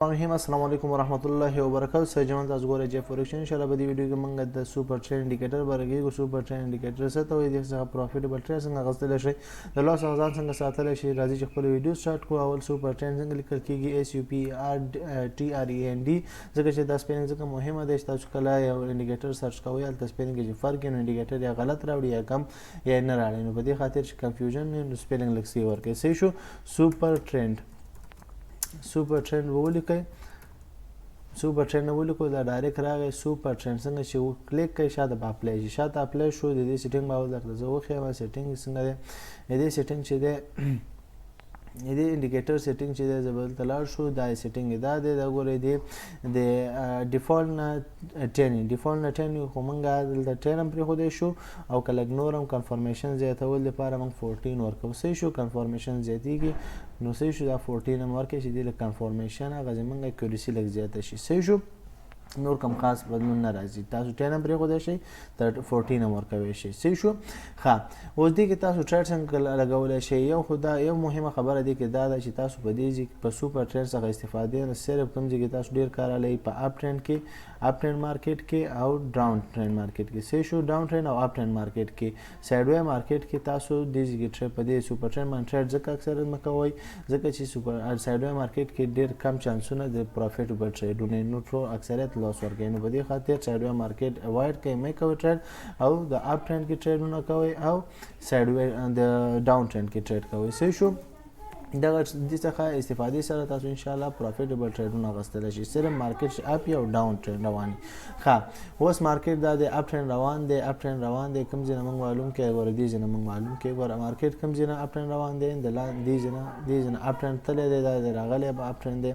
الرحیم السلام علیکم ورحمۃ اللہ وبرکاتہ سر جمال تاسو ګورئ چې فورکس ان شاء الله په دې ویډیو کې موږ د سوپر ټرینډ انډیکیټر برګي سوپر ټرینډ انډیکیټر څه ته وایي د څنګه پروفیټبل ټریډ څنګه غوښتل شي د لاس اوزان څنګه ساتل شي راځي چې خپل ویډیو سٹارټ کوو اول سوپر ټرینډ څنګه لیکل کیږي اس یو پی ار ټي ار ای ان ډي ځکه چې دا سپیلنګ څنګه مهمه ده چې تاسو کله یو انډیکیټر سرچ کوئ البته سپیلنګ کې فرق یې انډیکیټر یا غلط راوړي یا کم یا نه راوړي نو په دې خاطر چې کنفیوژن نه سپیلنګ لکسي ورکړي صحیح شو سوپر ټرینډ ولیکئ سوپر ټرینډ ولیکو دا ډایرکټ راغی سوپر ټرینډ څنګه چې کلیک کوي شاته به اپلای شي شاته اپلای شو د دې سیټینګ به درته زه وښیم سیټینګ څنګه دی د دې سیټینګ چې دی د انډیکیټر سیټینګ چې دی زه به دلته لاړ شو دا سیټینګ دا دی دا ګورئ دی د ډیفالټ نه 10 ډیفالټ نه 10 خو موږ دلته 10 هم پرېښودی شو او که لږ نور هم کنفرمیشن زیاتول دپاره موږ 14 ورکوو صحیح شو کنفرمیشن زیاتېږي نو صحیح شو دا 14 هم ورکړئ چې دې لږ کنفرمیشن هغه زموږ اکیورسي لږ زیاته شي صحیح شو نور کم خاص بدلون نه راځي تاسو 10 هم پرېښودی شئ تر 14 هم ورکوی شئ صحیح شو ښه اوس دې کې تاسو ټریډ څنګه لګولی شئ یو خو دا یو مهمه خبره دې کې دا ده چې تاسو په دې ځای په سوپر ټریډ څخه استفادې نه صرف کوم ځای کې تاسو ډېر کارولی په اپ ټرینډ کې اپ ټرینډ مارکیټ کې او ډاون ټرینډ مارکیټ کې صحیح شو ډاون ټرینډ او اپ ټرینډ مارکیټ کې سایډ وی مارکیټ کې تاسو دې ځای کې ټریډ په دې سوپر ټرینډ باندې ټریډ ځکه اکثر مه کوئ ځکه چې سوپر سایډ وی مارکیټ کې ډېر کم چانسونه د پروفیټبل ټریډونه نو ټول اکثریت لاس ورکوي نو په دې خاطر سایډ وی مارکیټ اوایډ کړئ مه کوئ ټریډ او د اپ ټرینډ کې ټریډونه کوئ او سایډ وی د ډاون ټرینډ کې ټریډ کوئ صحیح شو دغه دې څخه استفادې سره تاسو ان شاء الله پروفیټبل ټریډونه اخیستلی شئ صرف مارکیټ چې اپ یا ډاون ټرینډ روان ښه اوس مارکیټ دا د اپ ټرینډ روان دی اپ ټرینډ روان دی کوم ځای نه موږ معلوم کړئ ګوره دې ځای نه موږ معلوم کړئ ګوره مارکیټ کوم ځای نه اپ ټرینډ روان دی د دې ځای نه اپ ټرینډ تللی دی دا د راغلی به اپ ټرینډ دی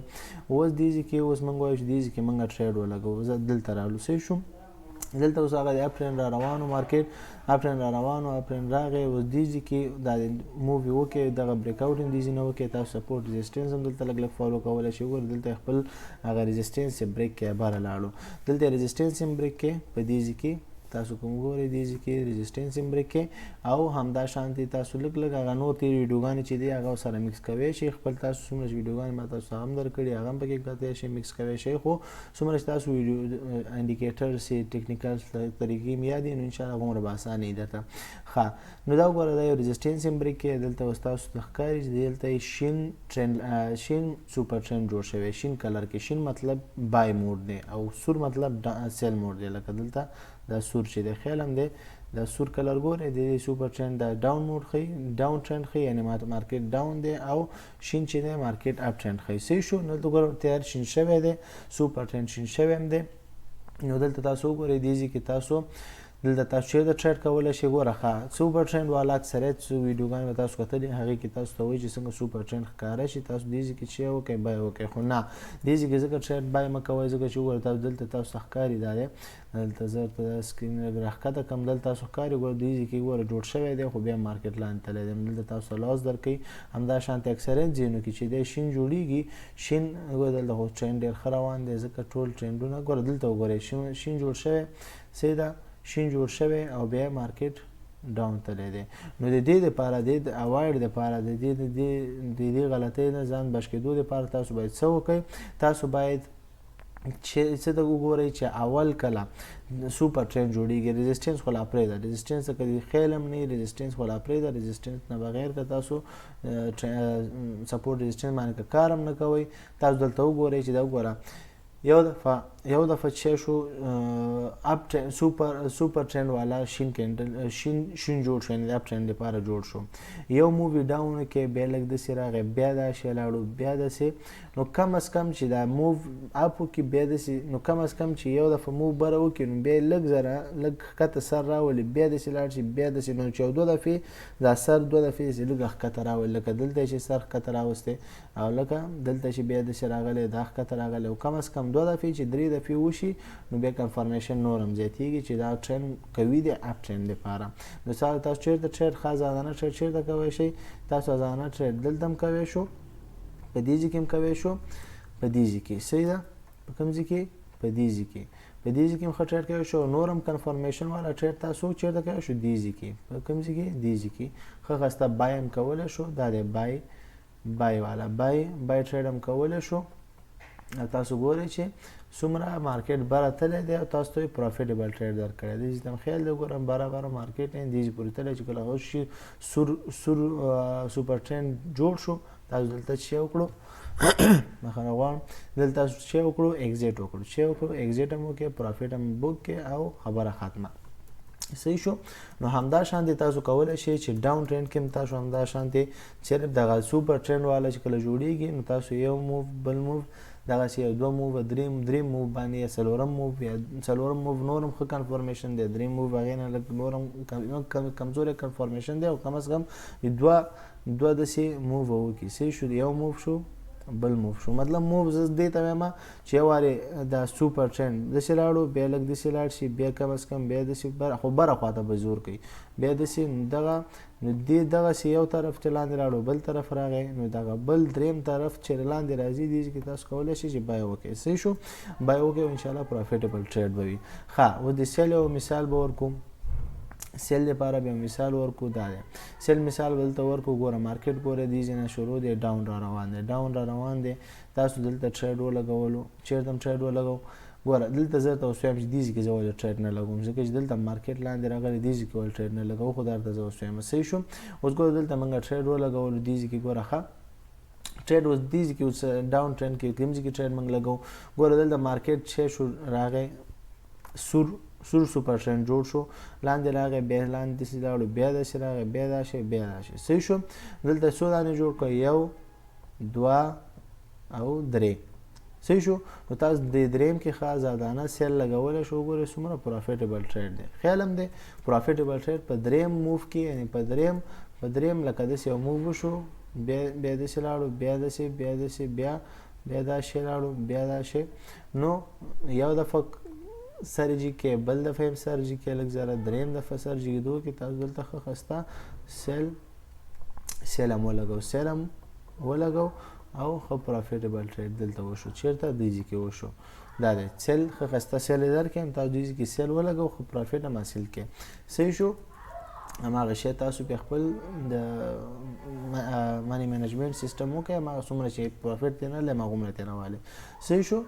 اوس دې ځای کې اوس موږ وایو چې دې ځای کې موږ ټریډ ولګوو زه دلته رالو صحیح شو دلته اوس هغه د اپ ټرینډ را روانو مارکیټ اپ ټرینډ را روانو اپ ټرینډ راغی اوس دې ځای کې دا مووي وکړئ دغه بریک اوټ هم دې ځای نه وکړئ تاسو سپورټ ریزسټنس هم دلته لږ لږ فالو کولی شئ ګورئ دلته خپل هغه ریزسټنس یې بریک کړئ بره لاړو دلته ریزسټنس هم بریک کړئ په دې ځای کې تاسو کوم ګورئ دې ځای کې ریزسټنس هم بریک کړئ او همدا شانتې تاسو لږ لږ هغه نور تېرې ویډیوګانې چې دي هغه سره مکس کوی شئ خپل تاسو څومره چې ویډیوګانې ما تاسو هم درکړي هغه هم پکې کتلی شئ مکس کوی شئ خو څومره چې تاسو انډیکیټر سي ټیکنیکل طریقې م یاد نو انشاءالله هغومره به اسانه وي درته ښه نو دا وګوره دا یو ریزسټنس هم بریک کړئ دلته اوس تاسو ته ښکاري چې دلته یې شین سوپر ټرینډ جوړ شوی شین کلر کې شین مطلب بای موډ دی او سور مطلب سیل موډ دی لکه دلته دا سور چې دی خیال هم دی دا سور کلر ګورئ د سوپر ټرینډ دا ډاون موډ ښیي ډاون ټرینډ ښیي یعنې مارکیټ ډاون دی او شین چې دی مارکیټ اپ ټرینډ ښیي صحیح شو نو دلته ګوره تیار شین شوی دی سوپر ټرینډ شین شوی هم دی نو دلته تاسو وګورئ دې ځای کې تاسو دلته تاسو چیرته ټریډ کولی شئ ګوره ښه سوپر ټرینډ والا اکثریت ویډیوګانې به تاسو کتلي هغې کې تاسو ته وایي چې څنګه سوپر ټرینډ ښکاره شي تاسو دې ځای کې چې وکړئ بای وکړئ خو نه دې ځای کې ځکه ټریډ بای مه کوئ ځکه چې وګوره تاسو دلته تاسو ته ښکاري دا دی دلته زه ورته دا سکرین راښکته کړم دلته تاسو ښکاري ګوره دې ځای کې ګوره جوړ شوی دی خو بیا مارکیټ لاندې تللی دی دلته تاسو ته لاس درکوي همدا شانتې اکثریت ځایونو کې چې دی شین جوړېږي شین ګوره دلته خو ټرینډ ډېر ښه روان دی ځکه ټول ټرینډونه ګوره دلته وګورئ شین جوړ شوی صحیح ده شین جوړ شوی او بیا مارکیټ ډاون تللی دی نو د دې دپاره د اوایډ دپاره د دې غلطۍ نه ځان بچ کېدو دپاره تاسو باید څه وکړئ تاسو باید چې څه ته وګورئ چې اول کله سوپر ټرینډ جوړېږي ریزسټنس خو لا پرېږده ریزسټنس که خیال هم نه وي ریزسټنس خو لا پرېږده ریزسټنس نه بغیر که تاسو سپورټ ریزسټنس باندې که کار هم نه کوئ تاسو دلته وګورئ چې دا وګوره یو دفعه چې شو اپ سوپر ټرینډ والا شین کینډل شین جوړ شو یعنې د اپ ټرینډ لپاره جوړ شو یو مووي ډاون کې بیا لږ داسې راغی بیا دا شی لاړو بیا داسې نو کم از کم چې دا موو اپ وکړي بیا داسې نو کم از کم چې یو دفعه موو بره وکړي نو بیا لږ ذره لږ ښکته سر راولي بیا داسې لاړ شي بیا داسې نو چې یو دوه دفعې دا سر دوه دفعې داسې لږ ښکته راولي لکه دلته چې سر ښکته راوستی او لکه دلته چې بیا داسې راغلی دا ښکته راغلی او کم از کم دوه دفعې چې درې دفعې وشي نو بیا کنفرمیشن نور هم زیاتېږي چې دا ټرینډ قوي دی اپ ټرینډ دپاره نو تاسو چېرته ټریډ ښه ازادانه ټریډ چېرته کوی شئ تاسو ازادانه ټریډ دلته هم کوی شو په دې ځای کې هم کوی شو په دې ځای کې صحیح ده په کوم ځای کې په دې ځای کې په دې ځای کې هم ښه ټریډ کوی شو نور هم کنفرمیشن والا ټریډ تاسو چېرته کوی شو دې ځای کې په کوم ځای کې دې ځای کې ښه ښایسته بای هم کولی شو دا دی بای والا بای ټریډ هم کولی شو تاسو ګورئ چې څومره مارکیټ بره تللی دی او تاسو ته یې پروفیټیبل ټریډ درکړی دی. چې تم خیال دی ګورم بره مارکیټ دی پورې تللی چې کله هغه شي سور سوپر ټرینډ جوړ شو تاسو دلته چې وکړو بخښنه غواړم دلته تاسو چې وکړو ایگزیټ وکړو ایگزیټ هم وکړئ پروفیټ هم بوک کړئ او خبره ختمه. صحیح شو. نو همدا شانتې تاسو کولی شئ چې ډاون ټرینډ کې هم تاسو همدا شانتې صرف دغه سوپر ټرینډ والا چې کله جوړیږي نو تاسو یو موو بل موو دغسې یو دوه موو دریم موو باندې یا څلورم موو نور هم ښه کنفرمیشن دی دریم موو هغې نه لږ نور هم کمزوری کنفرمیشن دی او کم از کم دوه داسې موو به وکړي. صحیح شو. یو موو شو بل موو شو مطلب موو زه دې ته وایم چې یو وارې دا سوپر ټرینډ داسې لاړو بیا لږ داسې لاړ شي بیا کم از کم بیا داسې خو بره خواته به زور کوي بیا داسې نو دغسې یو طرف چې لاندې لاړو بل طرف راغی نو دغه بل دریم طرف چې لاندې راځي دې کې تاسو کولی شئ چې بای وکړئ. صحیح شو. بای وکړئ او انشاءالله پروفیټیبل ټریډ به وي. ښه اوس د سیل یو مثال به ورکوم. سیل لپاره بیا مثال ورکو دا دی سیل مثال دلته ورکو ګوره مارکیټ ګوره دې ځای شروع دی ډاون را روان دی تاسو دلته ټریډ ولګولو چیرته هم ټریډ ولګو ګوره دلته زه ته اوس وایم چې دې ځای کې زه ولې ټریډ نه لګوم ځکه چې دلته مارکیټ لاندې راغلی دې ځای کې ولې ټریډ نه لګوو خو درته زه اوس وایم. صحیح شو. اوس ګوره دلته موږ ټریډ ولګولو دې ځای کې ګوره ښه ټریډ اوس دې ځای کې اوس ډاون ټرینډ کې کوم ځای کې ټریډ موږ لګوو ګوره دلته مارکیټ چې شو راغی سور سوپر ټرینډ جوړ شو لاندې راغی بیا لاندې داسې لاړو بیا داسې راغی بیا دا شی بیا دا شی. صحیح شو. دلته څو دانې جوړ کړه یو دوه او درې. صحیح شو. نو تاسو د دریم کې ښه ازادانه سیل لګولی شو ګورئ څومره پروفیټیبل ټریډ دی. خیال هم دی پروفیټیبل ټریډ په دریم موو کې یعنې په دریم لکه داسې یو موو وشو بیا داسې لاړو بیا داسې بیا دا شی لاړو بیا دا شی نو یو دفعه سرجی کې بل دفعه هم سرجی کې لږ زره دریم دفعه سرجی کېدو کې تاسو دلته ښه ښسته سیل هم ولګو او ښه پروفیټیبل ټریډ دلته وشو چیرته دې ځای کې وشو دا دی سیل ښه ښسته سیل یې درکړئ تاسو دې ځای کې سیل ولګو ښه پروفیټ هم حاصل کړئ. صحیح شو. هماغه شی تاسو په خپل د مانی منیجمنټ سیستم وکړئ هماغه څومره چې پروفیټ ترې نه لرئ هماغومره ترې راوالئ. صحیح شو.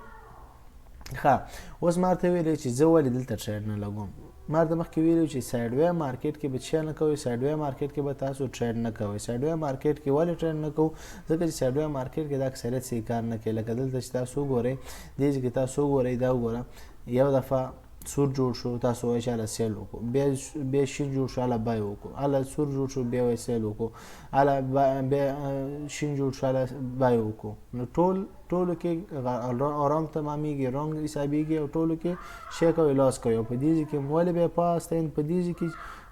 ښه اوس ما ورته ویلی چې زه ولې دلته ټریډ نه لګوم ما ورته مخکې ویلي چې سایډوی مارکیټ کې به څه نه کوئ سایډوی مارکیټ کې به تاسو ټریډ نه کوئ. سایډوی مارکیټ کې ولې ټریډ نه کوو ځکه چې سایډوی مارکیټ کې د اکثریت صحیح کار نه کوي لکه دلته چې تاسو وګورئ دې ځای کې تاسو وګورئ دا وګوره یو دفعه سور جوړ شو تاسو وایئ چې هله سیل وکړو بیا شین جوړ شو هله بای وکړو هله سور جوړ شو بیا وایئ سیل وکړو هله بیا شین جوړ شو هله بای وکړو نو ټولو کې رنګ تمامیږي رنګ حسابیږي او ټولو کې شی کوئ لاس کوئ او په دې ځای کې ولې بیا پاستین په دې ځای کې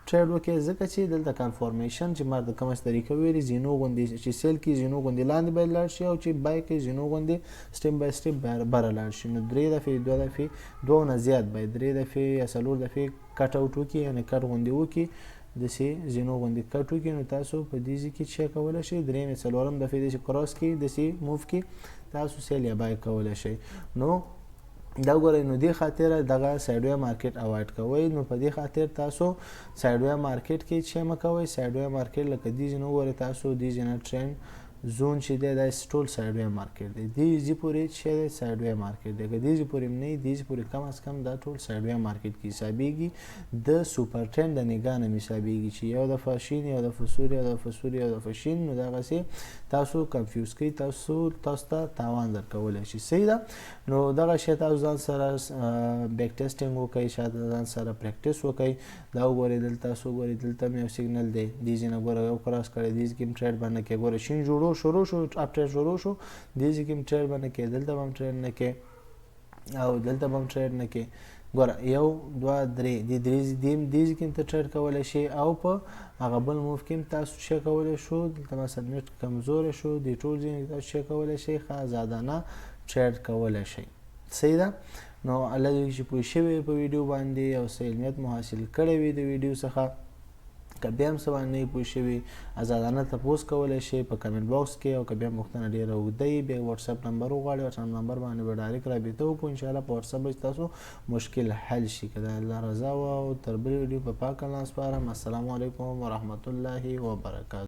ټریډ وکړئ ځکه چې دلته کنفرمیشن چې ما د کومه طریقه ویلي زینو غوندې چې سیل کې زینو غوندې لاندې باید لاړ شي او چې بای کې زینو غوندې سټیپ بای سټیپ بره لاړ شي نو درې دفعې دوه نه زیات باید درې دفعې یا څلور دفعې کټ اوټ وکړي یعنې کټ غوندې وکړي داسې زینو غوندې کټ وکړي نو تاسو په دې ځای کې څه کولی شئ درېیم یا څلورم دفعې داسې کراس کړي داسې موو کړي تاسو سیل یا بای کولی شئ. نو دا ګورئ نو دې خاطر دغه سایډوی مارکیټ اوایډ کوئ نو په دې خاطر تاسو سایډوی مارکیټ کې څه مه کوئ سایډوی مارکیټ لکه دې ځای نه وګورئ تاسو دې ځای نه ټرینډ زون چې دی دا ټول سایډوی مارکیټ دی دې ځای پورې چې دی سایډوی مارکیټ دی که دې ځای پورې نه وي دې ځای پورې کم از کم دا ټول سایډوی مارکیټ کې حسابیږي د سوپر ټرینډ د نګاه نه حسابیږي چې یو دفعه شین یو دفعه سور یو دفعه سور یو دفعه شین نو دغسې تاسو کنفیوز کوي تاسو ته تاوان درکولی شي. صحیح ده. نو دغه شی تاسو ځان سره بیک ټیسټینګ وکړئ شاید ځان سره پریکټیس وکړئ دا وګورئ دلته تاسو وګورئ دلته هم یو سیګنل دی دې ځای نه ګوره یو کراس کړی دې ځای کې هم ټریډ باندې کوي ګوره شین شروع شو اپ ټریډ شروع شو دې ځای کې هم ټریډ باندې کوي دلته به هم ټریډ نه کوي او دلته به هم ټریډ نه کوي ګوره یو دوه درې دې ځای کې هم ته ټریډ کولی شي او په هغه بل موو کې هم تاسو څه کولی شو دلته مثلا نیټ کمزوری شو دې ټول ځای تاسو څه کولی شئ ښه ازادانه ټریډ کولی شئ. صحیح ده. نو الله دې چې پوه شوي په ویډیو باندې او څه علمیت مو حاصل کړی وي د ویډیو څخه که بیا هم څه باندې نه پوه شوي ازادانه تپوس کولی شئ په کمنټ باکس کې او که بیا پوښتنه ډېره اوږده وي بیا وټساپ نمبر وغواړئ وټساپ نمبر باندې به ډایرکټ رابطه وکړو انشاءالله په وټساپ به ستاسو مشکل حل شي که د الله رضا وه او تر بلې ویډیو په پاک الله سپارم. السلام علیکم ورحمة الله وبرکاته.